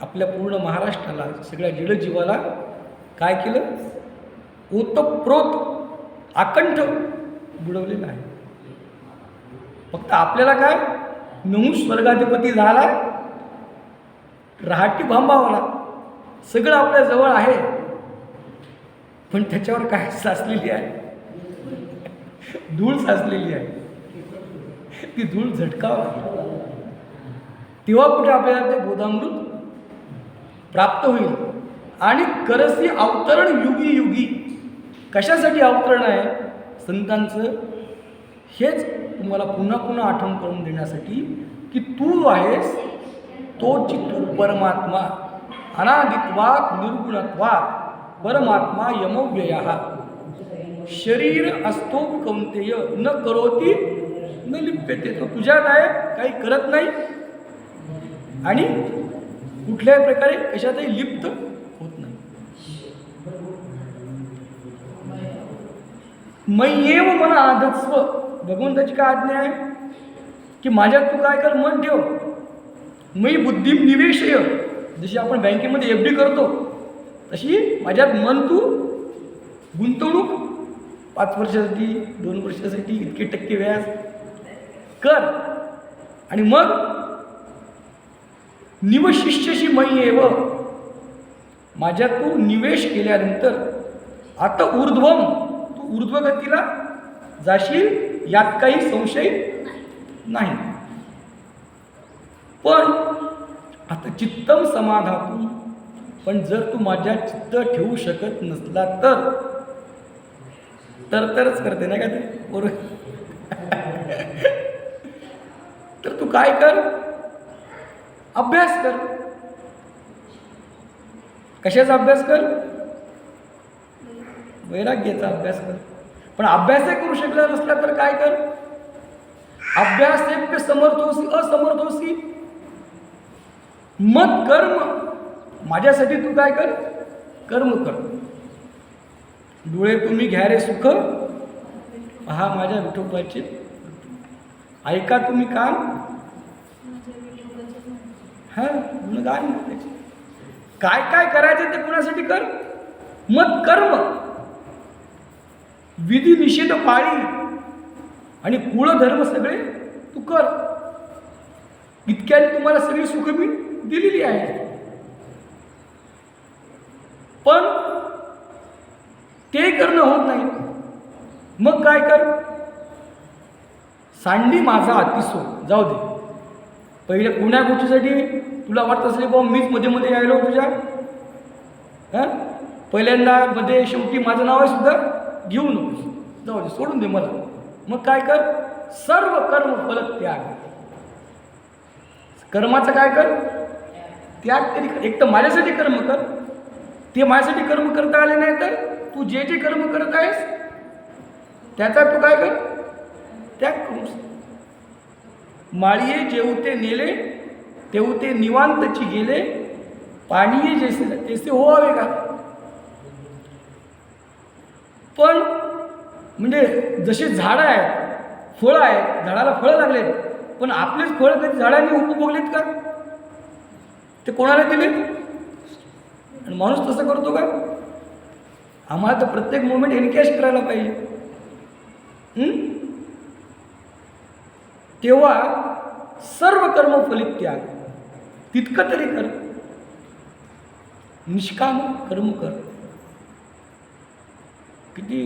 आपल्या पूर्ण महाराष्ट्राला, सगळ्या जडजीवाला काय केलं? ओतप्रोत आकंठ बुडवलेलं आहे. फक्त आपल्याला काय? नऊ स्वर्गाधिपती झाला, रहाटी भांबावला, सगळं आपल्या जवळ आहे, पण त्याच्यावर काय साचलेली आहे? धूळ साचलेली आहे. ती धूळ झटकावं तेव्हा कुठे आपल्याला ते बोधामृत प्राप्त होईल. आणि करसी अवतरण युगी युगी. कशासाठी अवतरण आहे संतांचं? हेच तुम्हाला पुन्हा पुन्हा आठवण करून देण्यासाठी की तू आहेस तोच तू परमात्मा. अनादित्वात निर्गुणत्वात परमात्मा यमव्ययः. शरीर असतो कौंतेय न करोती न लिप्यते. तो तुझ्यात आहे, काही करत नाही आणि कुठल्याही प्रकारे कशातही लिप्त होत नाही. मय्येव मन आधत्स्व. भगवंताची काय आज्ञा आहे की माझ्यात तू काय कर, मन ठेव. मयी बुद्धी निवेशय. जशी आपण बँकेमध्ये FD करतो तशी माझ्यात मन तू गुंतवणूक 5 वर्षासाठी 2 वर्षासाठी इतके टक्के व्याज कर. आणि मग निवशिष्यशी मय्येव. माझ्यात तू निवेश केल्यानंतर आता ऊर्ध्वम, तू ऊर्ध्वगतीला जाशील यात काही संशय नाही. पण आता चित्तम समाधातून, पण जर तू माझ्यात चित्त ठेवू शकत नसला तरच करते नाही का ते बरोबर. तर तू काय कर, अभ्यास कर. कशाचा अभ्यास कर? वैराग्याचा अभ्यास कर. पण अभ्यासही करू शकला नसला तर काय कर, अभ्यासेप्य समर्थोसी असमर्थोसी मत कर्म. माझ्यासाठी तू काय कर, कर्म कर. डोळे तुम्ही घ्या रे सुख, पहा माझ्या विठोबाचे. ऐका तुम्ही कान, हा गुणगान. काय काय करायचं ते कुणासाठी कर, मत कर्म. विधी निषेध पाळी आणि कुळधर्म सगळे तू कर. इतक्याने तुम्हाला सगळी सुख मी दिलेली आहे. पण ते करणं होत नाही. मग काय कर, सांडी माझा अतिसो. जाऊ दे, पहिले कोण्या गोष्टीसाठी तुला वाटत असेल बाबा मीच मध्ये मध्ये यायलो तुझ्या, पहिल्यांदा मध्ये शेवटी माझं नाव आहे सुद्धा घेऊ नकोस. जाऊ दे, सोडून दे मला. मग काय कर, सर्व कर्म फल त्याग. कर्माचं काय कर, त्याग तरी कर. एक तर माझ्यासाठी कर्म कर. ते माझ्यासाठी कर्म करता आले नाही तर तू जे जे कर्म करत आहेस त्याचा तू काय कर, त्याग करू. माळीये जेवते नेले तेवते निवांतची गेले, पाणीये जैसे तैसे होवावे का. पण म्हणजे जसे झाडं आहेत, फळं आहेत, झाडाला फळं लागलेत, पण आपलेच फळं कधी झाडांनी उपभोगलेत का, ते कोणाला दिलेत. आणि माणूस तसं करतो का. आम्हाला तर प्रत्येक मोमेंट एनकॅश करायला पाहिजे. तेव्हा सर्व कर्म फलित त्याग. तितकं तरी कर, निष्काम कर्म कर. किती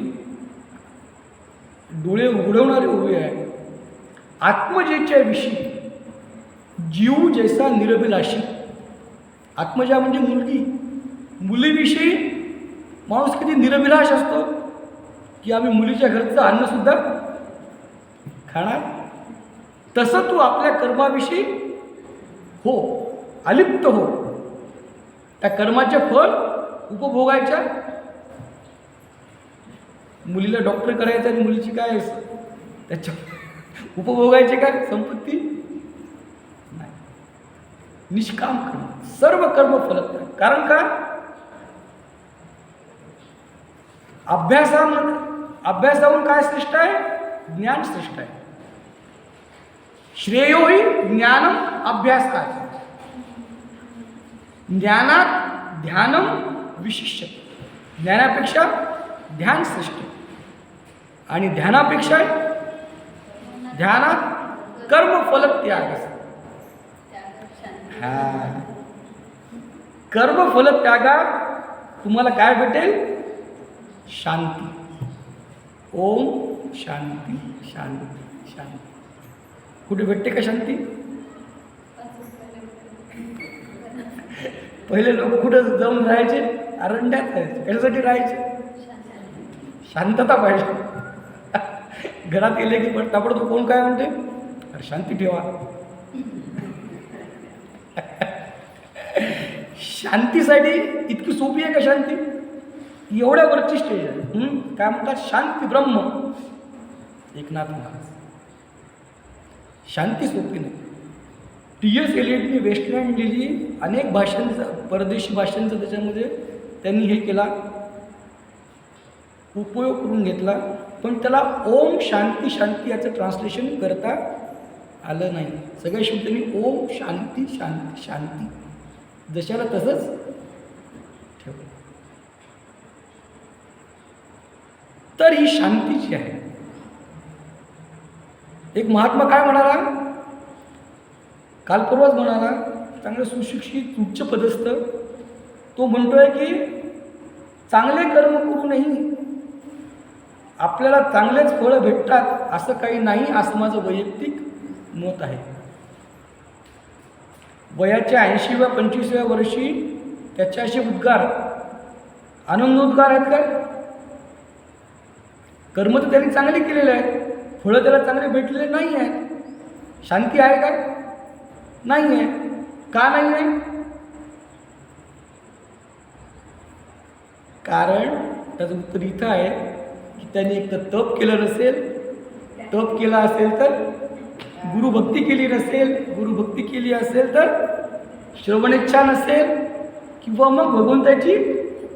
डोळे उघडवणारे उभे आहे. आत्मजेच्या विषयी जीव जैसा निरभिलाषी. आत्मजा म्हणजे मुलगी. मुलीविषयी माणूस किती निरभिलाष असतो की आम्ही मुलीच्या घरचं अन्नसुद्धा खाणार. तसं तू आपल्या कर्माविषयी हो, अलिप्त हो. त्या कर्माचे फळ उपभोगायच्या. मुलीला डॉक्टर करायचं आणि मुलीची काय त्याच्या उपभोगायची काय संपत्ती नाही. निष्काम कर्म, सर्व कर्म फलत. कारण का, अभ्यासाहून काय श्रेष्ठ आहे, ज्ञान श्रेष्ठ आहे. श्रेयो ही ज्ञानम अभ्यास काय. ज्ञानात ध्यानम विशिष्य. ज्ञानापेक्षा ध्यान श्रेष्ठ. आणि ध्यानापेक्षा ध्यानात कर्मफल त्याग. कर्मफल त्यागात तुम्हाला काय भेटेल, शांती. ओम शांती शांती शांती. कुठे भेटते का शांती. पहिले लोक कुठं जाऊन राहायचे, अरण्यात राहायचे. कशासाठी राहायचे, शांतता पाहिजे. घरात गेले की ताबडतोब कोण काय म्हणते, अरे शांती ठेवा. शांतीसाठी इतकी सोपी आहे का शांती. एवढ्या वरची स्टेज आहे. काय म्हणतात, शांती ब्रह्म. एकनाथ महाराज. शांती सोपी नाही. T.S. एलियटने वेस्टलँड लिहिली. अनेक भाषांचं, परदेशी भाषांचं त्याच्यामध्ये त्यांनी हे केला. उपयोग करून घेतला, पण त्याला ओम शांती शांती याचं ट्रान्सलेशन करता आलं नाही. सगळ्या शब्दांनी ओम शांती शांती शांती जशाला तसंच ठेवलं. तर ही शांतीची आहे. एक महात्मा काय म्हणाला, काल परवाच म्हणाला, चांगलं सुशिक्षित उच्च पदस्थ, तो म्हणतोय की चांगले कर्म करूनही आपल्याला चांगलेच फळं भेटतात असं काही नाही, असं माझं वैयक्तिक मत आहे. वयाच्या 80व्या 25व्या वर्षी त्याचे असे उद्गार, आनंदोद्गार आहेत काय? कर्म तर त्यांनी चांगली केलेले आहेत, फळं त्याला चांगले भेटलेले नाही आहेत. शांती आहे काय? नाही आहे. का नाही आहे? कारण त्याचं उत्तर इथं आहे की त्यांनी एक तर तप केलं नसेल, तप केला असेल तर गुरुभक्ती केली नसेल, गुरुभक्ती केली असेल तर श्रवणेच्छा नसेल, किंवा मग भगवंताची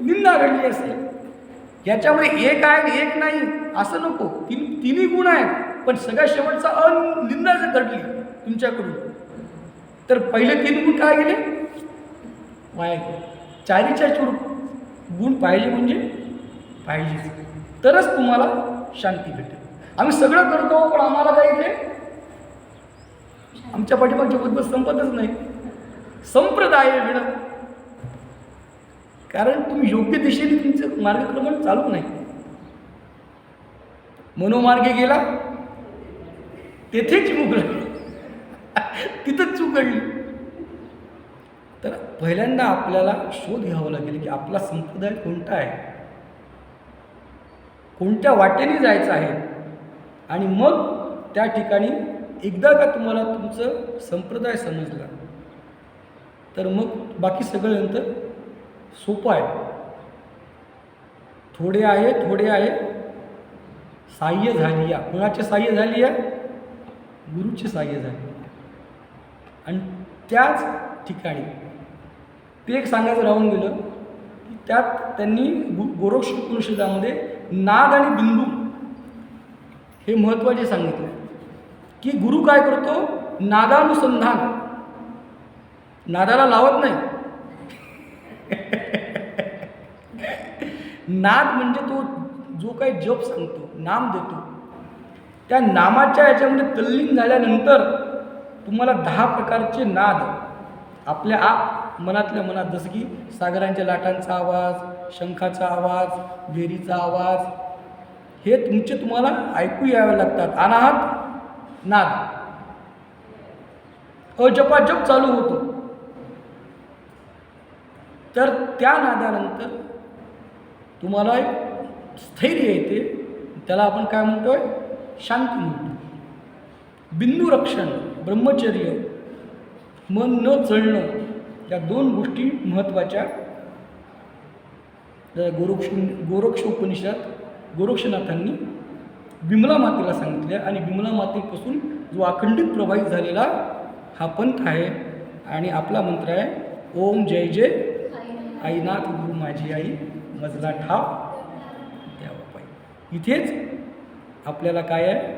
निंदा घडली असेल. याच्यामध्ये एक आहे आणि एक नाही असं नको, तिन्ही गुण आहेत, पण सगळ्या शेवटचा निंदा जर घडली तुमच्याकडून तर पहिले 3 गुण काय गेले? वाया गेले. चारीच्या चूर गुण पाहिजे म्हणजे पाहिजेच, तरच तुम्हाला शांती भेटेल. आम्ही सगळं करतो, पण आम्हाला काय येते? आमच्या पाठीमागच्या पद्धत संपतच नाही. संप्रदाय वेळं, कारण तुम्ही योग्य दिशेने तुमचं मार्गक्रमण चालू नाही. मनोमार्गे गेला तेथेच मुगला, तिथंच चूक घडली. तर पहिल्यांदा आपल्याला शोध घ्यावा लागेल की आपला संप्रदाय कोणता आहे, कोणत्या वाटेने जायचं आहे. आणि मग त्या ठिकाणी एकदा का तुम्हाला तुमचं संप्रदाय समजला तर मग बाकी सगळं नंतर सोपं आहे. थोडे आहे साह्य झाली या. कोणाचे साह्य झाली या? गुरुचे साह्य झाले. आणि त्याच ठिकाणी ते एक सांगायचं राहून गेलं की त्यात त्यांनी गोरक्ष उपनिषदामध्ये नाद आणि बिंदू हे महत्त्वाचे सांगितले की गुरु काय करतो? नादानुसंधान, नादाला लावत नाही. नाद म्हणजे तो जो काही जप सांगतो, नाम देतो, त्या नामाच्या याच्यामध्ये तल्लीन झाल्यानंतर तुम्हाला 10 प्रकारचे नाद आपल्या मनातल्या मनात, जसं की सागरांच्या लाटांचा आवाज, शंखाचा आवाज, भेरीचा आवाज, हे तुम्हाला ऐकू यावे लागतात. अनाहत नाद, अजपाजप चालू होतो. तर त्या नादानंतर तुम्हाला एक स्थैर्य येते, त्याला आपण काय म्हणतोय? शांती म्हणतो. बिंदू रक्षण, ब्रह्मचर्य, मन न चळणं, या 2 गोष्टी महत्त्वाच्या. गोरक्ष उपनिषदात गोरक्षनाथांनी बिमला मातेला सांगितल्या, आणि बिमला मातेपासून जो अखंडित प्रवाहित झालेला हा पंथ आहे. आणि आपला मंत्र आहे ओम जय जय आईनाथ गुरु माझी आई, मजला ठाव द्यावा पाहिजे. इथेच आपल्याला काय आहे?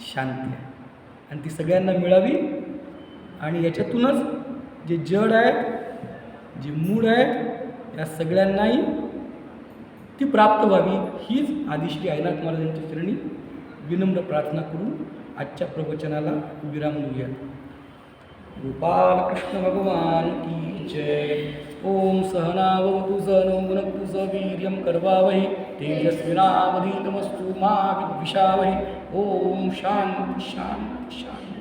शांती आहे, आणि ती सगळ्यांना मिळावी. आणि याच्यातूनच जे जड आहेत, जे मूळ आहेत, या सगळ्यांनाही ती प्राप्त व्हावी, हीच आदिश्री आईनाथ महाराजांच्या चरणी विनम्र प्रार्थना करून आजच्या प्रवचनाला विराम देऊया. गोपाल कृष्ण भगवान की जय. ओम सहनावतु सहनौ भुनक्तु सह वीर्यं करवावहै तेजस्विनावधीतमस्तु मा विद्विषावहै. ओम शांती शांती शांती.